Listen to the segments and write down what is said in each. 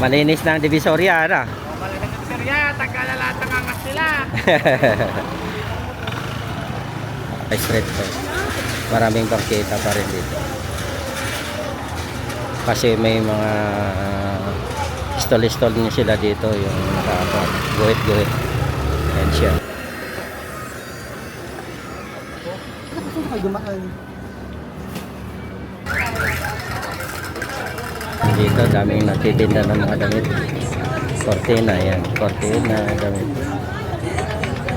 Malinis na ang Divisoria, ano? Malaking Divisoria, tagalalata nga nga sila. Ay, street to. Maraming bangketa pa rin dito. Kasi may mga stall-stall niya sila dito, yung guhit-guhit. Ayan siya. Dito daming nagtitinda ng mga damit. Cortina, yan. Cortina, damit.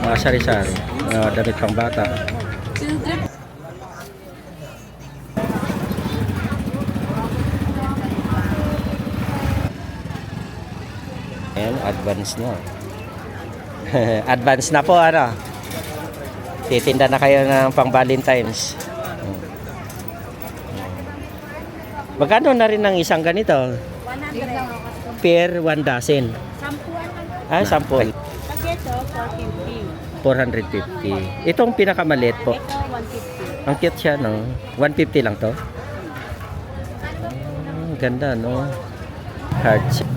Mga sari-sari. Mga damit pang bata. Ayan, advance na. Advance na po, ano? Titinda na kayo ng pang Valentine's. Magkano na rin ng isang ganito? 100. Per 1 dozen. Sampuan lang. Ah, 10. Pag ito, 450. 450. Itong pinakamaliit po. Ito, 150. Ang cute siya, no? 150 lang to. Ganda, no? Heart shape.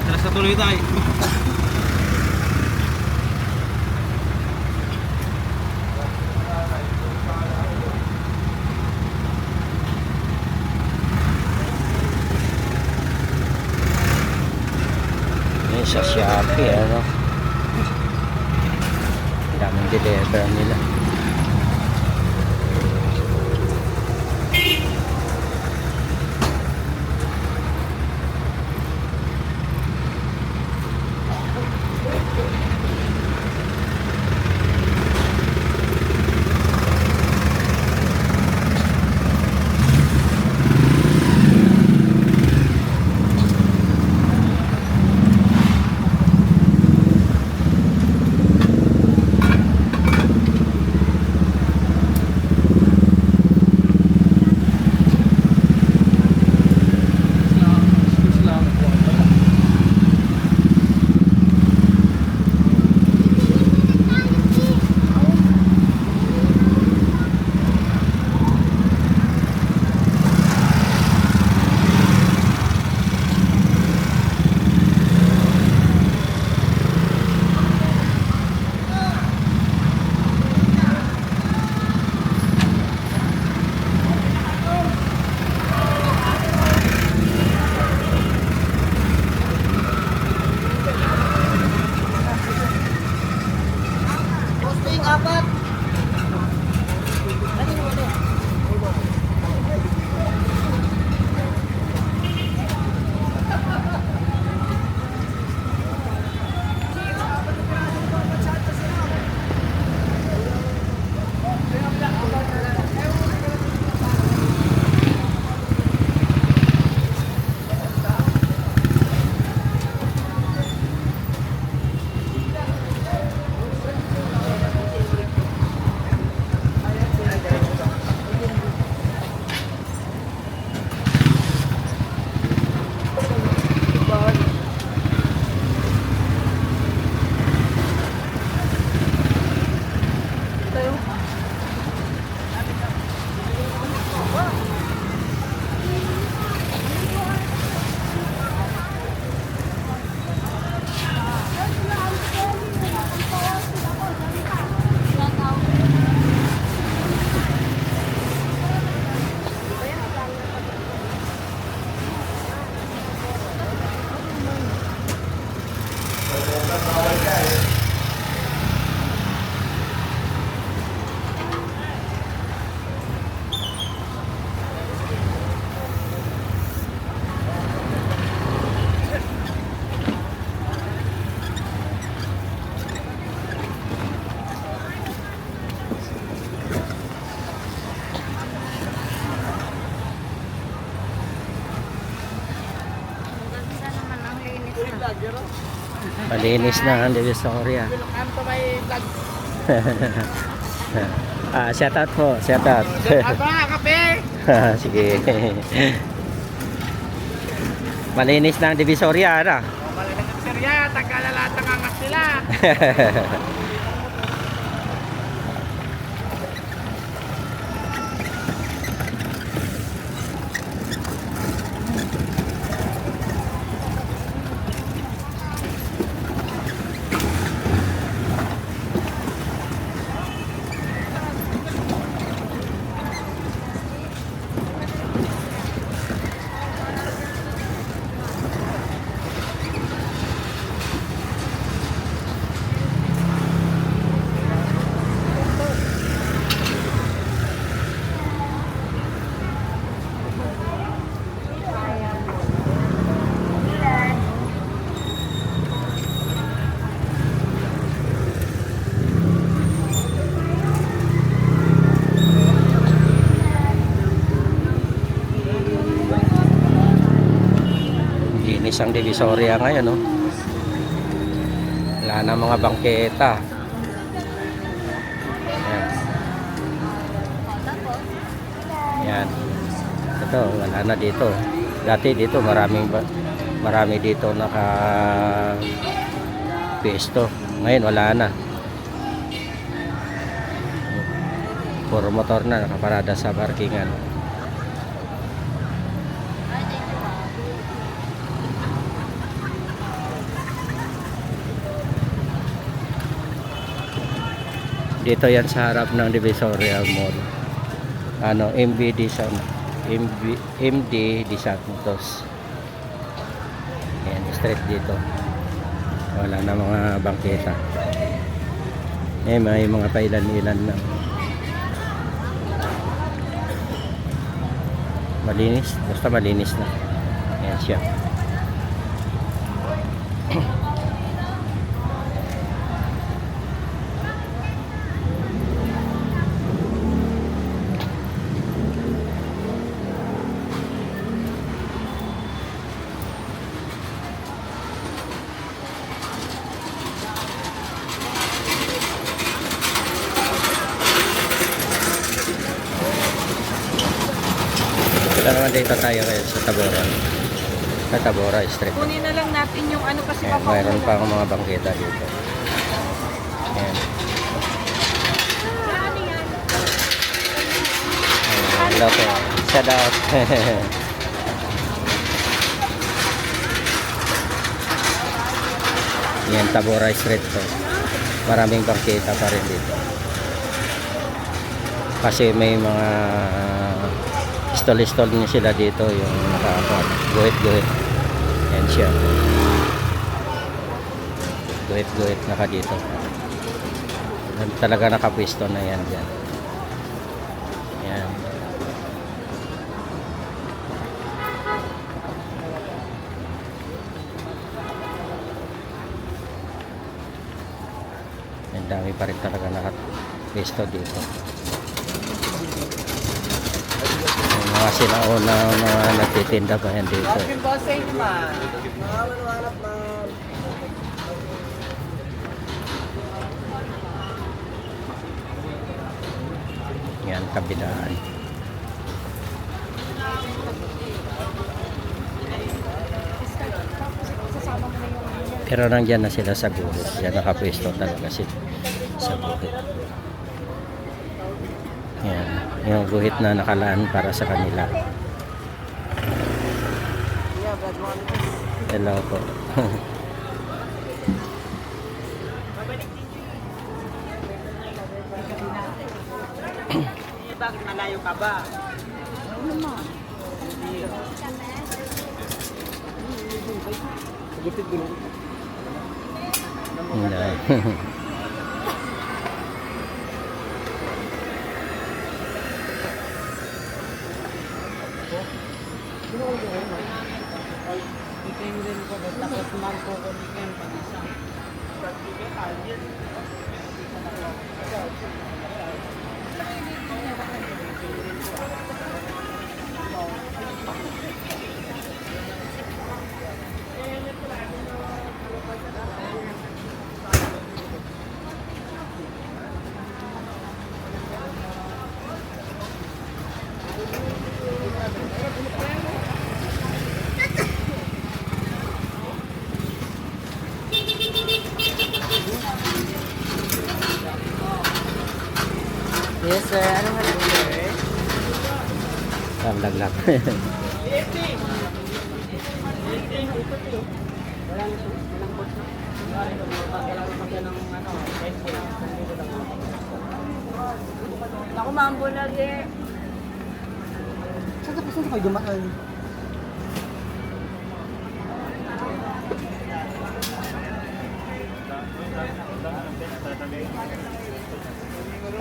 Terus tuloy tayo. Yung sa Shopee, ano? Daming deliver nila. Malinis na ang Divisoria. Welcome to my vlog. Shout out po, shout out. Aba, kape! Sige. Malinis na ang Divisoria, ano? Malalang ang serya, tagkalalatang angas sila. Linis ang Divisoria ngayon, no? Wala na mga bangketa. Ayan. Ayan. Ito, wala na dito. Dati dito marami dito naka pwesto. Ngayon wala na. Puro motor na nakaparada sa parkingan. Dito yan sa harap ng Divisoria Mall. MD de Santos. Ayan, straight dito. Wala na mga bangketa. May mga pailan-ilan lang. Malinis, basta malinis na. Ayan siya. Ito naman dito tayo ngayon sa Tabora. Sa Tabora Street. Kunin na lang natin yung ano kasi Ayan, mayroon pa akong mga bangketa dito. Ayan. Hello po. Shout out. Yan, Tabora Street to. Maraming bangketa pa rin dito. Kasi may mga stall-stall niya sila dito yung guhit-guhit. Yan siya. Guhit-guhit naka dito. Talaga nakapwisto na yan dyan. Yan. Ang dami pa rin talaga nakapwisto dito. Mga sinauna mga nagtitinda pa yan dito. Yan, kabilaan. Pero nandyan na sila sa guhit. Yan, nakapwesto talaga sila sa guhit. Yan, yung guhit na nakalaan para sa kanila. Hello po. Bakit malayo ka ba? Hindi. Tapos marko ko ni Ken pag-isa. Yes, sir. Ano nga lang, sir? Laglag. Ako mambo lagi. Saan kayo dumaan?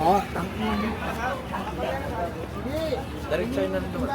Oh, Diretso na naman.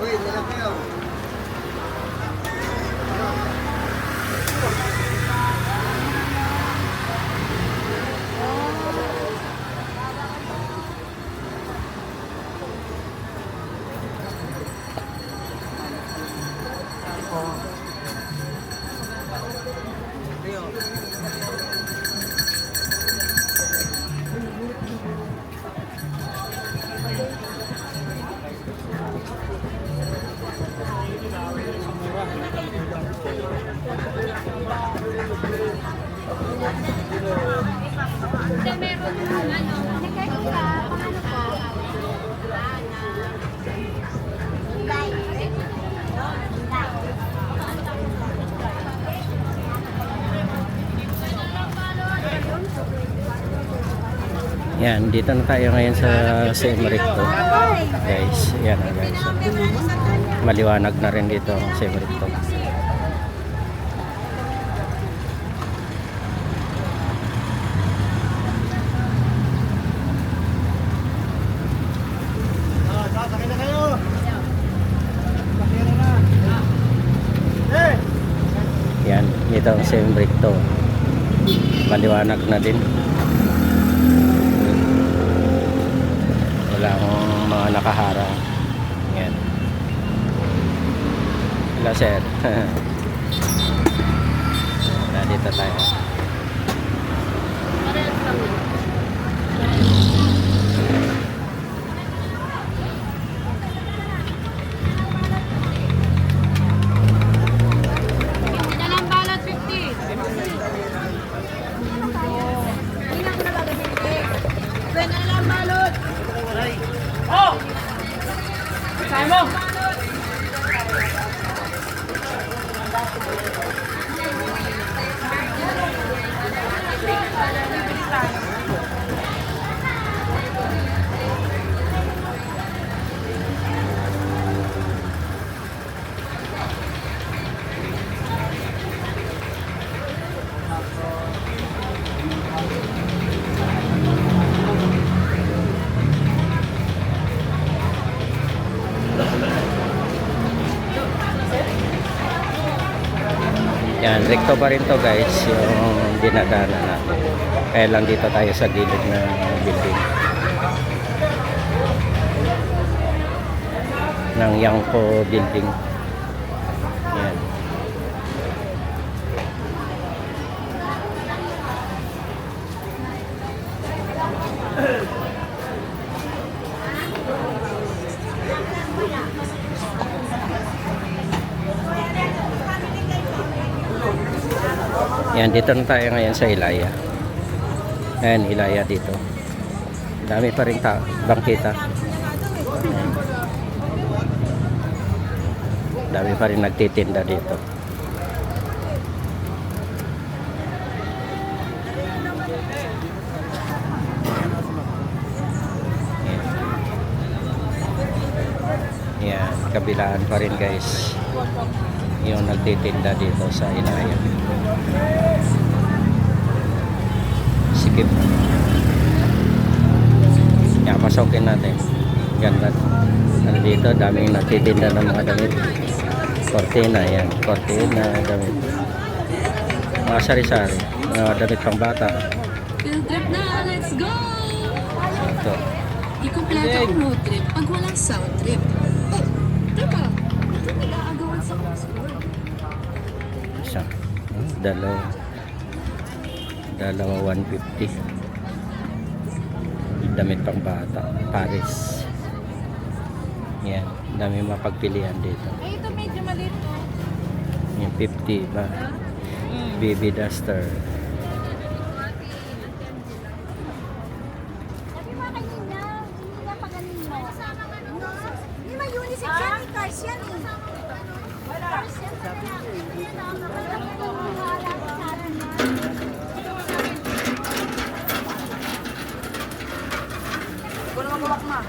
uy, nila kayo. Hindi, meron ano, nagkain ka, paano po? Yan, dito na tayo ngayon sa Semerito. Guys, yan na guys. Maliwanag na rin dito ang Semerito. Sasakay na kayo. Bakero na. Eh! Yan, dito ang Semerito. Maliwanag na din. Wala akong mga nakaharang. Yan. Hello sir. Dito tayo. Dalang balot 50. Dalang balot. Oh! Saan mo? Yan, rekto pa rin to guys, yung dinadaanan natin. Kaya lang dito tayo sa gilid ng building. Ng Yangko building. Yan. Yan, dito na tayo ngayon sa Ilaya. Ayan, Ilaya dito. Dami pa rin bangkita. Ayan. Dami pa rin nagtitinda dito. Ayan. Yan, kabilaan pa rin guys. Yung nagtitinda dito sa Inayan. Sikip. Yan, pasokin natin. Ganda. Dito, daming nagtitinda ng mga damit. Cortina, yan. Cortina, damit. Mga sari-sari. Mga damit pang bata. Field trip na, let's go! Ito. Di kumpleto ang road trip pag walang sound trip. Oh, tama. Ito nag-aagawan sa Oxford. Isa. Dalawa 150. Damit pang bata. Paris. Yan. Dami mapagpilian dito. Ay, ito medyo maliit to. Yung 50 ba? Baby duster. Sabi mo kanina, hindi na pagaling mo. Hindi man unisex yan, cars yan eh. Cars yan Ikaw naman gawak ma.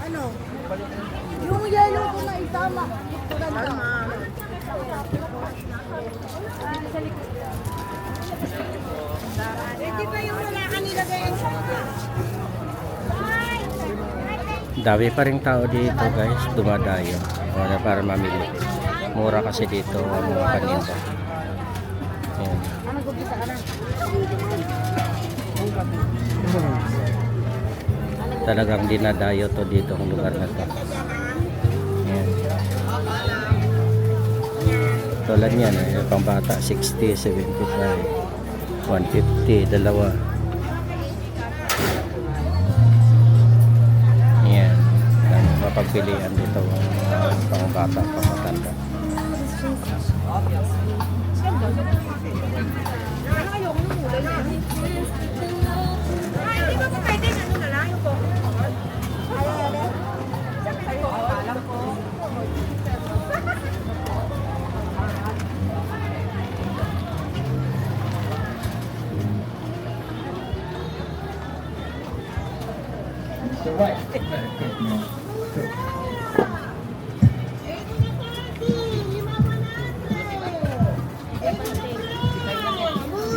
Ano? Yung yellow ko na itama. Tama. Hindi pa yung wala ka nilagay sa Dami pa rin tao dito guys. Dumadayo. Para mamili. Mura kasi dito ang mga paninda. Yan. Nag-umpisa ka na. Talagang dinadayo to dito ang lugar na to. Yan. Tulad yan, pang bata 60, 75, 150, dalawa. Yan. Ang mapagpilian dito ang pang bata, pang matanda.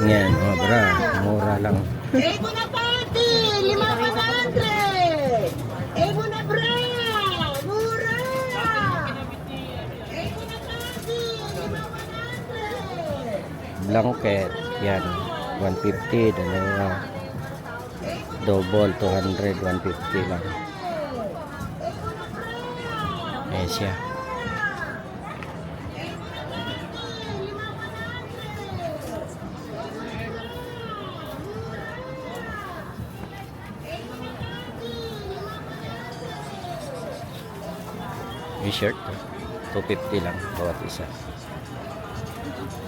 Yan, mga bra, mura lang. Ego na party! 5,100! Ego na bra! Mura! Ego na party! 5,100! Blanket, yan, 150, dalawa. Double, 200, 150 lang. Ayan siya. Yung shirt, 250 lang bawat isa.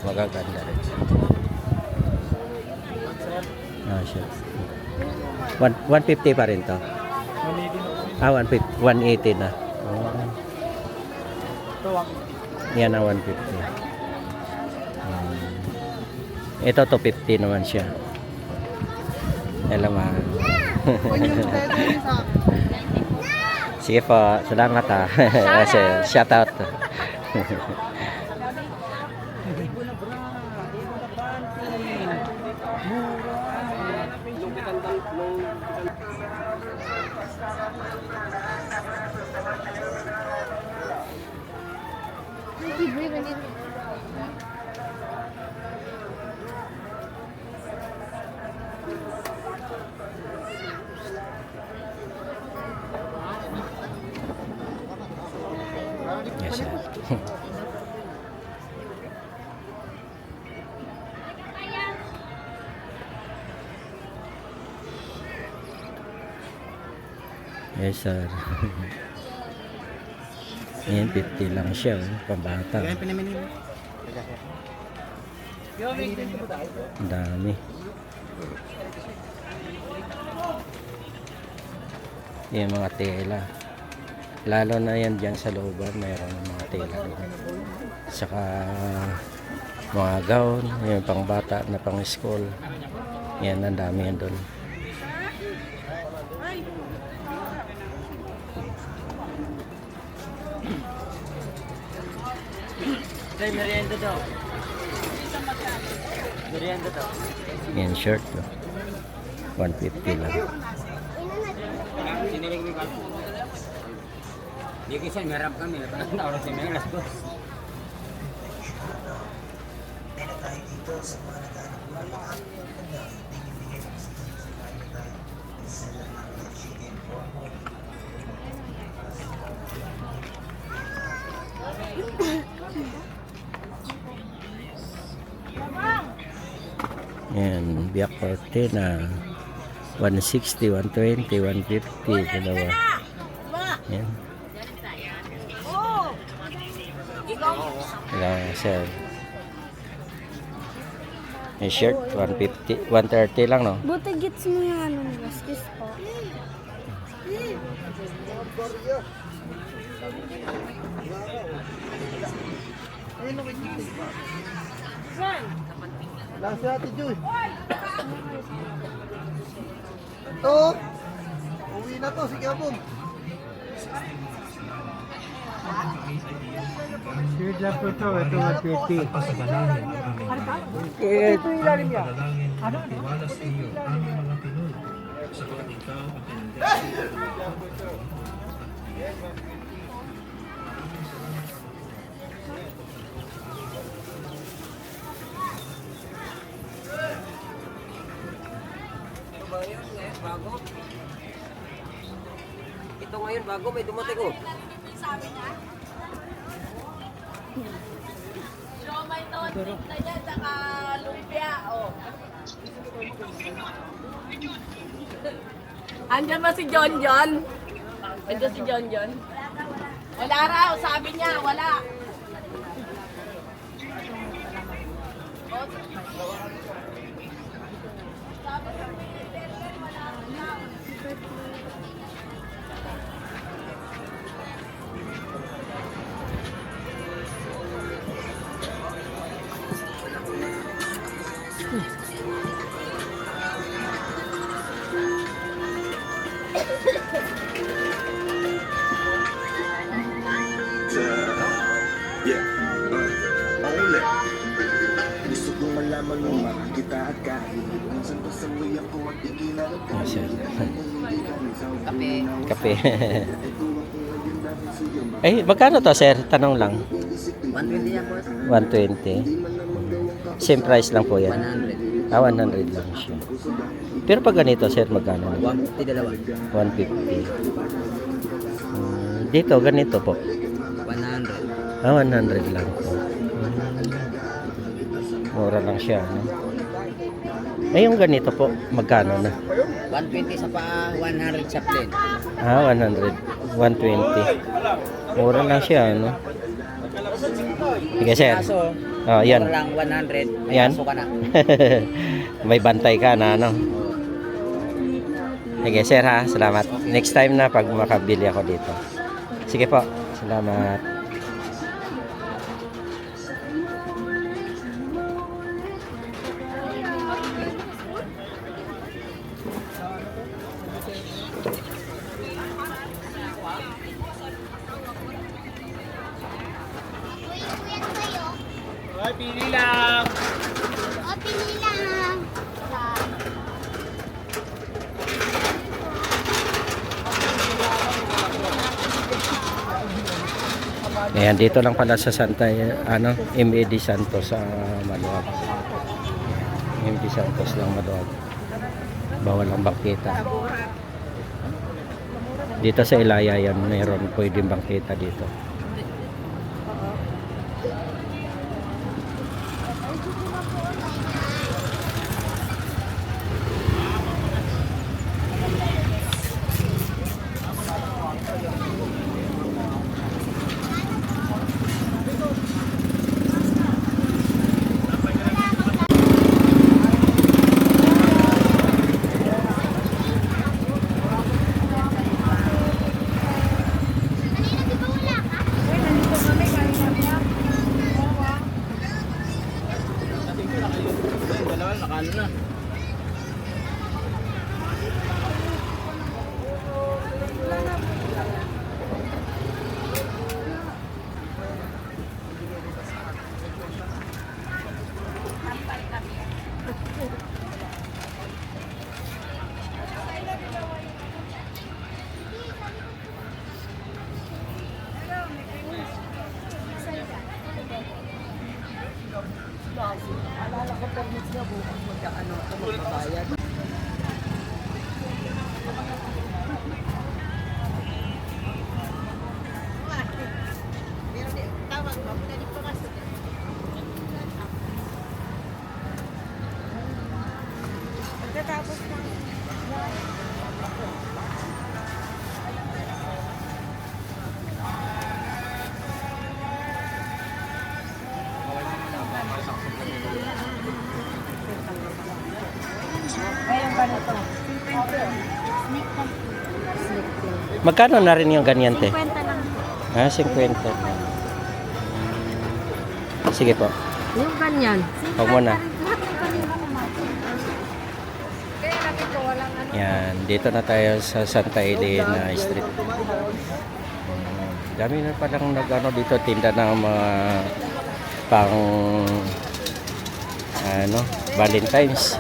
Magaganda rin. Shirt. 150 pa rin to. 180 na. Oh. Yan ang 150. Ito 250 naman siya. Alam mo. Sige po, salamat ha. Shout out. Yes, sir. Yes, sir. Ayan, 50 lang siya, pambata. Ang dami. Yan mga tela. Lalo na yan dyan sa looban, mayroon ng mga tela rin. Saka Mga gown, yung pang bata na pang school. Yan, ang dami yan doon. Tay, merienda daw. Merienda daw. Yan, shirt. No? 150 lang. Siniling mo kalpo. Di kasi merap kami. Naura si Melas ko. Yan, biyak cortina. 160, 120, 150. Dalawa. Yan. Kailangan sir. Yung shirt, 150, 130 lang, no? Buti gets mo yung ano nila, excuse po. Lang si Ate Joy. Ito. Uwi na to, sige abong. Shirt lang po ito, ito 150. Ito yung ilalim niya. Bago. Ito ngayon bago may dumating ko. Siomay totik na yan, saka lumpia, oh. Andiyan ba si John John? Andiyan si John John? Wala raw, sabi niya, wala. Only gusto kong malaman mo makikita at kahit minsan pa sa way ako magtigilan at Yan, sir. Kape. Kape. Ay, magkano to, sir? Tanong lang. 120 yan po. 120. Same price lang po yan. 100. 100 lang siya. Pero pag ganito, sir, magkano? 150 dalawa. 150. Dito, ganito po. 100. 100 lang po. Mura lang siya, no? Eh, yung ganito po, magkano na? 120 sa paa, 100 sa plain. 100. 120. Mura lang siya, no? Sige, sir. Kaso, Oh, yan. mura lang 100. May Yan. kaso ka na. May bantay ka na, no? Sige, sir, ha? Salamat. Next time na pag makabili ako dito. Sige po. Salamat. Ay, pili lang. O, pili lang. Ayan, dito lang pala sa Santa, MAD Santos sa Maluwag. MAD Santos lang Maluwag. Bawal ang bangkita. Dito sa Ilaya yan, mayroon pwedeng bangkita dito. nakano na. Alala ko pag miss na bukas magkaano ako magbabayad. Pagkatapos ng Magkano na rin yung ganyan, te? 50 lang. Ah, 50. Sige po. Yung ganyan. Huwag mo na. Lahat ng kanina naman. Kaya natin ko walang ano. Yan, dito na tayo sa Santa Elena Street. Dami na palang nag-ano dito, tinda ng mga pang Valentine's.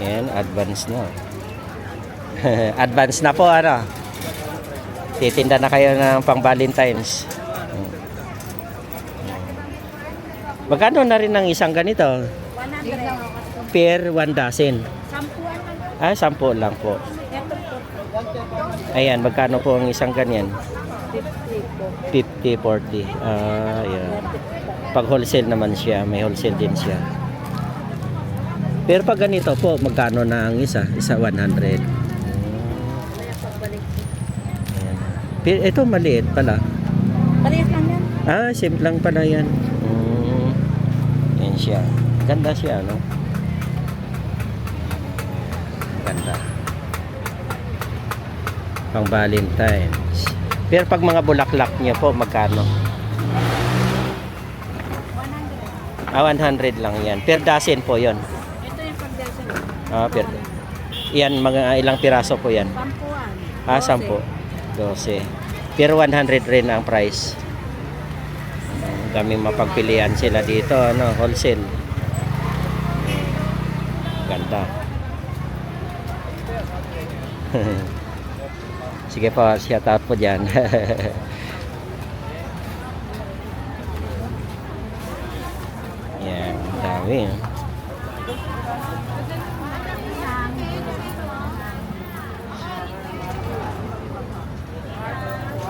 Yan, advance na. Advance na po, ano. Titinda na kayo ng pang Valentine's. Magkano na rin ang isang ganito? 100. Per 1 dozen. Sampuan lang. Ah, 10 lang po. Ito po. Ayan, magkano po ang isang ganyan? 50 po. 50, 40. Ah, ayan. Pag wholesale naman siya, may wholesale din siya. Pero pag ganito po, magkano na ang isa? Isa 100. Ayan. Pero ito maliit pala. Parehas lang yan. Ah, simple lang pala yan. Yan siya. Ganda siya, no? Ganda. Pang Valentine's. Pero pag mga bulaklak niya po, magkano? 100. Ah, 100 lang yan. Per dozen po yon. Ito yung pagdasa. Ah, per. Yan, mga ilang piraso po yan? Sampuan. Ah, 10. 12. Pero 100 rin ang price. Kami mapagpilian sila dito, ano, wholesale. Ganda. Sige po, shout out po dyan. Yan, dami.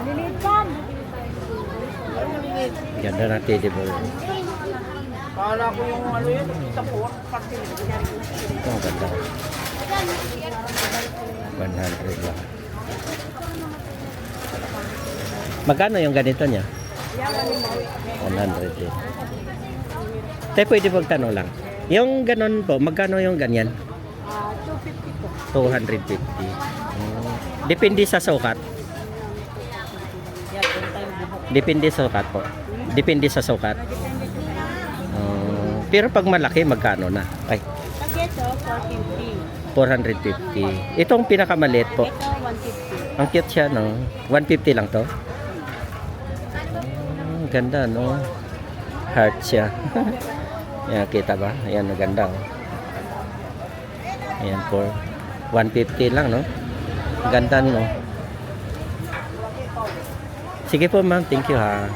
Lilitan. Ganda na teddy bear. Kala ko yung ano yun, nakita ko, pati Ito, ang ganda. 100 lang. Magkano yung ganito niya? 100 din. Tayo pwede magtanong lang. Yung ganon po, magkano yung ganyan? 250 po. 250. Depende sa sukat. Depende sa sukat po. Depende sa sukat. Pero pag malaki, magkano na? Ay, Pag ito, 450. 450. Itong pinakamaliit po. Ito, 150. Ang cute siya, no? 150 lang to. Ganda, no? Heart siya. Yan, kita ba? Ayan, maganda, oh. Ayan, for 150 lang, no? Ganda, no? Sige po, ma'am. Thank you, ha.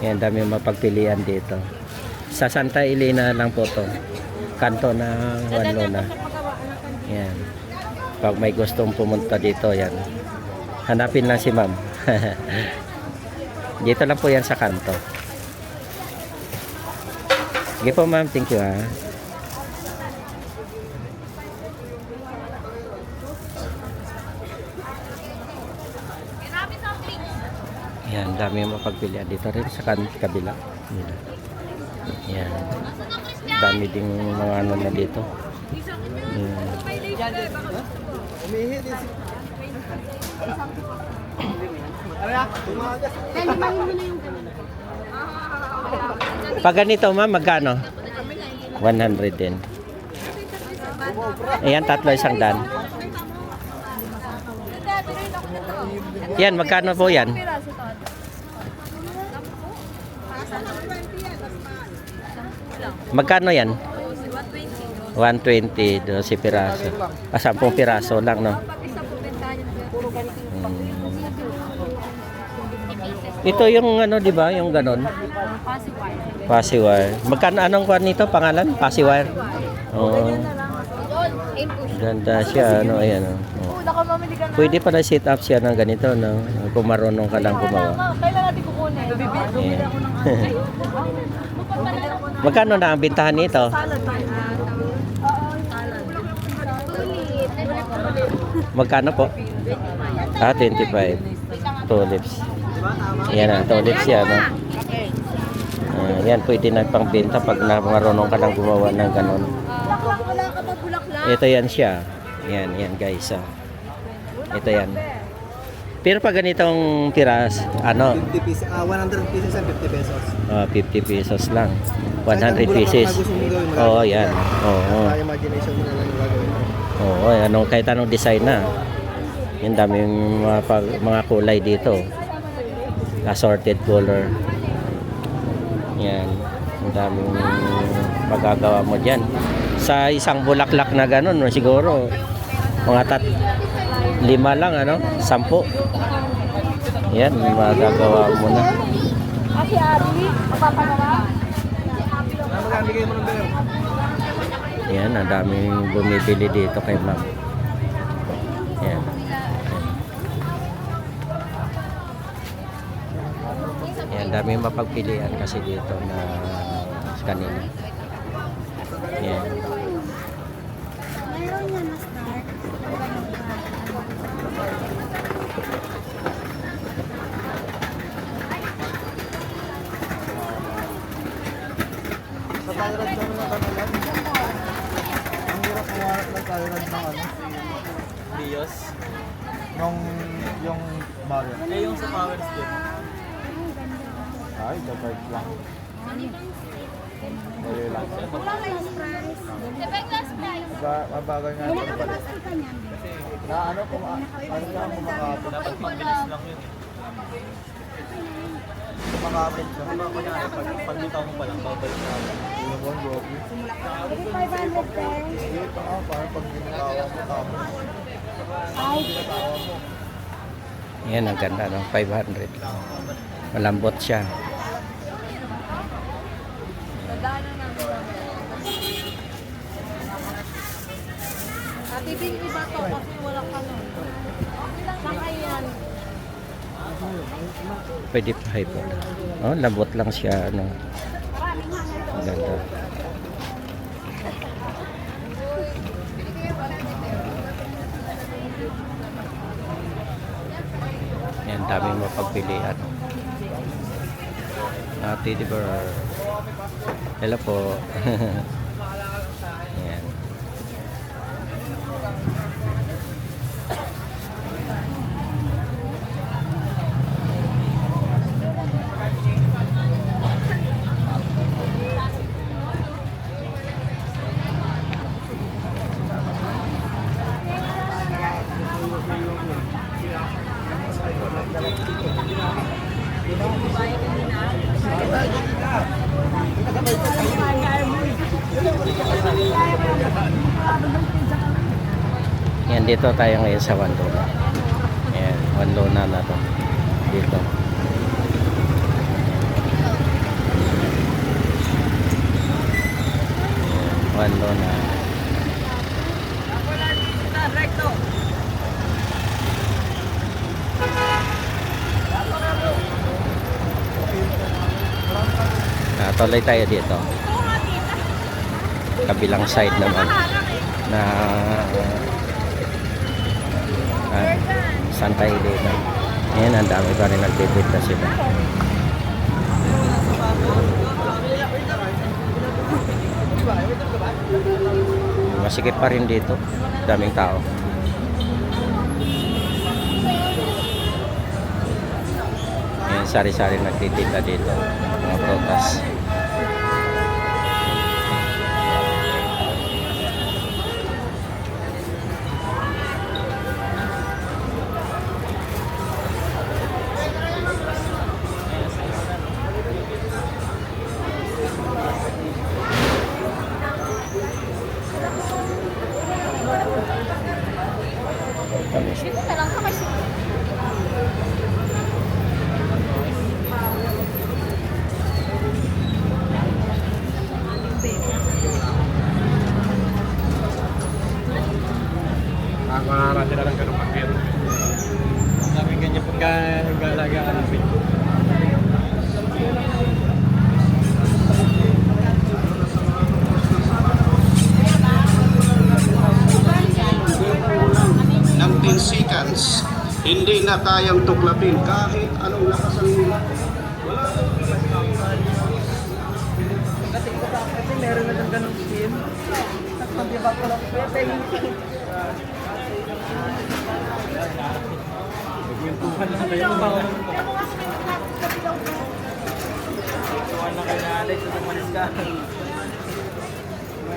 Ayan, dami mapagpilian dito. Sa Santa Elena lang po to. Kanto ng Wanlona. Ayan. Pag may gustong pumunta dito, yan. Hanapin lang si ma'am. Dito lang po yan sa kanto. Sige po, ma'am. Thank you, ha. Yan, dami mapagpilian dito rin sa kabila. Yan. Dami ding mga ano na dito. Umihi din si... Limahin mo na yung Pag ganito, ma'am, magkano? 100 din. Ayan, tatlo isang daan. Yan, magkano po yan? Magkano yan? 120, 12 piraso. 10 piraso lang, no? Ito yung ano, di ba? Yung ganon. Pasiwire. Magkano, anong kwan nito? Pangalan? Pasiwire. Oo. Ganda siya, ano, ayan. Oh. Pwede pala sit up siya ng ganito, no? Kung marunong ka lang gumawa. Kailan natin kukunin? Ayan. Magkano na ang bintahan nito? Magkano po? 25. Tulips. Ayan na, tulips yan, no? Yan, pwede na pang benta pag marunong ka lang gumawa ng ganon. Ito yan siya. Yan, yan guys. Ito yan. Pero pag ganitong tiras, ano? 50 pesos, 100 pesos and 50 pesos. 50 pesos lang. 100 pieces. Oo, yan. Oo. Kaya imagination mo na lang yung gagawin mo. Oo, anong, kahit anong design na. Yung daming mga kulay dito. Assorted color. Yan. Ang daming magagawa mo dyan. Sa isang bulaklak na ganun, siguro, mga 5 lang, ano? 10. Yan, magagawa mo na. Kasi Abby, magpapagawa. Magkabigay mo ng beer. Yan, ang daming bumibili dito kay ma'am. Yan. Yan, daming mapagpilian kasi dito na kanina. Yan. Mayroon yan mas dark. Sa Thailand kami ng kanilan. Ang hirap kumarap ng Thailand ng ano? Bios? Yung Mario. Yung sa Power Step. Ay, the bird lang. Dali lang. Mabagal nga ito pala. Na ano kung ano lang kumakapit. Dapat mabilis lang yun. Kumakapit siya. Pag bitaw mo pa lang, babalik na ako. Yung one gobi. 500 pesos. Ito nga, parang pag ginagawa mo tapos. Yan, ang ganda, no? 500. Malambot siya. Bibili ba to kasi wala ka nun? Saka yan. Pwede pa po. Oh, lambot lang siya, ano. Ang ganda. Yan, daming mapagpilian. Ate Dibar. Hello po. Yan. Yan, dito tayo ngayon sa Wandona. Yan, Wandona na to. Dito. Yan, Wandona. Tuloy tayo dito. Kabilang side naman na Santa Elena. Ayan, ang dami pa rin nagtitipid sila. Masikip pa rin dito. Daming tao. Ayan, sari-sari nagtitinda dito. Mga protas. Tamis. Dito na lang kamay si Nakakara sila ng ganun pagkero. Sabi ganyan pagka nag-alaga ka ng pin. ng 10 seconds, hindi na kayang tuklapin kahit anong lakas ang nila. Kasi meron na ng ganung skin. Pag-ibak ko lang. Nagwentuhan lang kayo. Nagwentuhan lang kayo na Alex. Tumalis ka.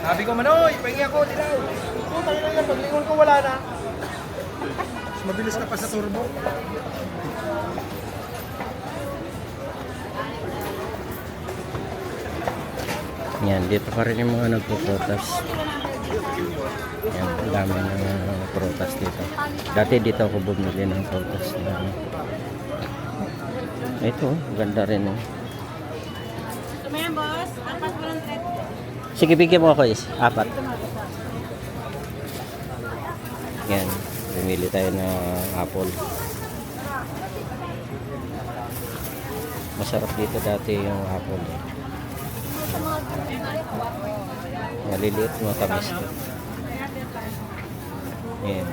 Sabi ko, Manoy, pahingi ako, dilaw. Tayo na yan, paglingon ko wala na. Mas mabilis ka pa sa turbo. Yan, dito pa rin yung mga nagpo-protas. Yan, ang dami ng protas dito. Dati dito ako bumili ng protas. Ito, ganda rin. Oh. Gusto mo yan, boss? Apat walang thread. Sige, bigyan mo ako is 4. Yan, pumili tayo ng apple. Masarap dito dati yung apple. Maliliit, matamis to. Yan.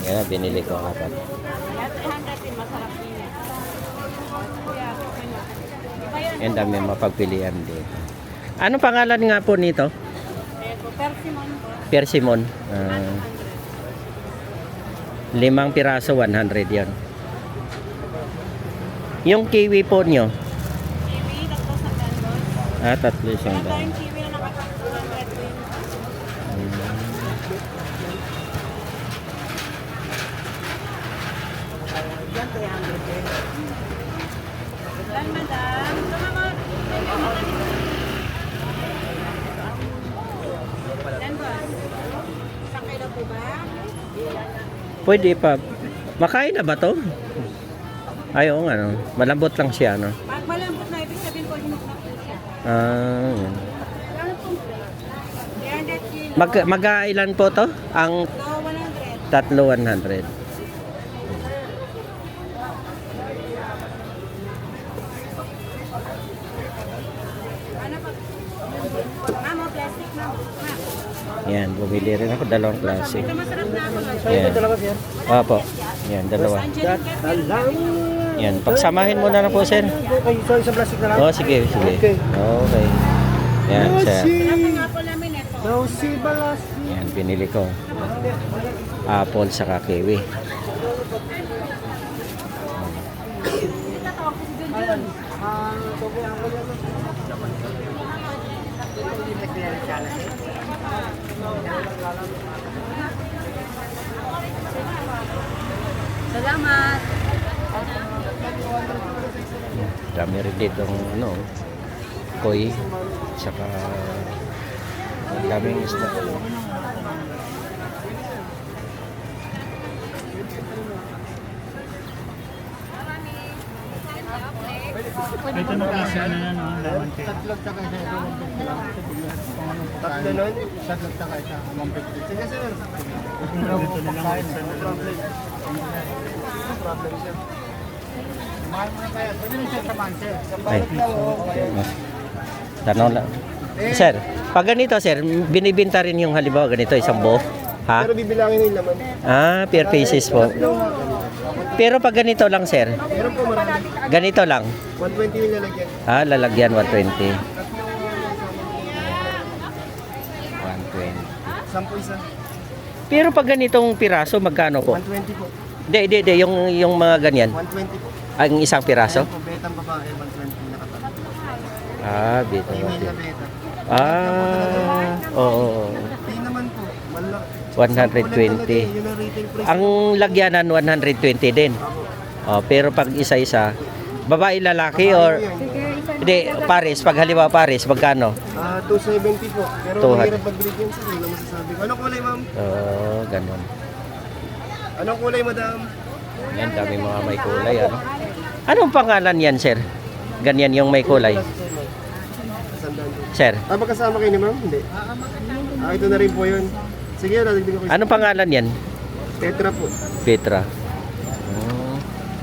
Yan, binili ko 4. Kaya 300 din, masarap din yan. Yan, dami mapagpilian dito. Anong pangalan nga po nito? Persimmon. Persimmon. 5 piraso, 100 yan. Yung kiwi po nyo? Kiwi, tatlo sa gandos. 3 isang Ito daan. yung kiwi na nakakatulang red wing. Yan, 300 din. Yan, madam. Ito naman. Yan, boss. Isang kilo po ba? Pwede pa. Makain na ba to? Ayaw nga, no? Malambot lang siya, no? Pag malambot na, ibig sabihin po, hinuk na po siya. Yan. Ano pong 300 kilo. Mag-ailan po to? Ang So, 100. 3, 100. Ano pa? Ma'am, oh, plastic na. Ma'am. Yan, bumili rin ako 2 klase. Ito masarap na ako. Yan. Opo. Yan, 2. Yan, pagsamahin mo na po, sir. Okay, so isang plastic na lang. Oh, sige, sige. Okay. Yan, sir. Sarap ng apple namin ito. No, si balas. Yan, pinili ko. Apple saka kiwi. Salamat. Dami rin dito ano, koi, saka ang daming isda. Ito na kasi ano yan, laman kayo. Tatlog tsaka isa. Tatlo nun? Tatlog tsaka isa. Sige sir. Ito na lang isa na lang. Problem siya. Mahal mo na kaya. Pwede na siya samahan sir. Ay, tanong lang. Sir, pag ganito sir, binibinta rin yung halimbawa ganito, isang buo? Ha? Pero bibilangin yung laman. Per pieces po. Pero pag ganito lang sir, Meron po marami. ganito lang. 120 yung lalagyan. Lalagyan 120. 120. Sampu isa. Pero pag ganitong piraso, magkano po? 120 po. Hindi, yung mga ganyan. 120 po. Ang isang piraso? Ayan po, betang babae, 120 nakatabi. Dito. Female na beta. Oo. Hindi naman po. Malak. 120. Yun ang retail price. Ang lagyanan 120 din. Oh, pero pag isa-isa, babae lalaki or Sige, Hindi, Paris, pag halimbawa Paris, magkano? 270 po. Pero 200. mahirap mag-break yan sir. Wala masasabi ko. Anong kulay ma'am? Oo, ganun. Anong kulay madam? Yan, dami mga may kulay, ano? Anong pangalan yan, sir? Ganyan yung may kulay. Sandaan po. Sir, Magkasama kayo ni ma'am? Hindi. Ito na rin po yun. Sige, dadagdag ko. anong pangalan yan? Tetra po. Petra.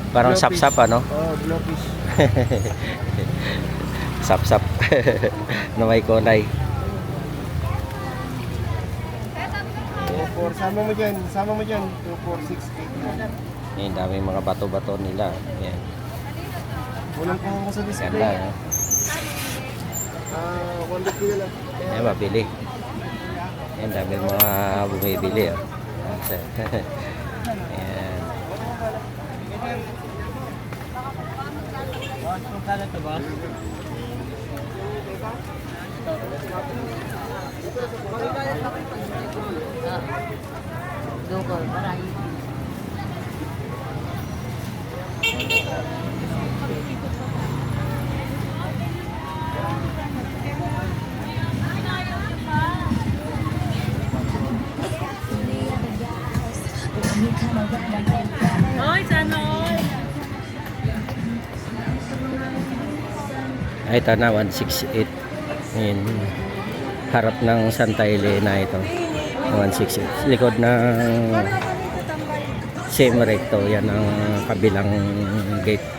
Parang Blowfish. sap-sap, ano? Oh, blowfish. Sap-sap. Na may kulay. 24. Sama mo dyan. Sama mo dyan. 2468. Yan, dami mga bato-bato nila. Yan. Walang kuha ko sa display. Ganda, no? 150 na lang. Yan, mabili. Yan, dami mga bumibili, oh. Yan. Hoy, sana all. Ay, ito na, 168. Ayan. Harap ng Santa Elena ito. 168. Likod ng same recto. Yan ang kabilang gate.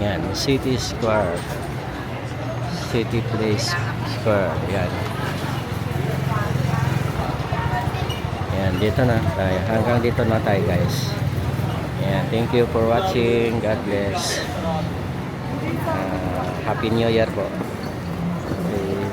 Yan, City Square. City Place Square. Yan. Yan, dito na tayo. Hanggang dito na tayo, guys. Yan, thank you for watching. God bless. Happy New Year po. Okay.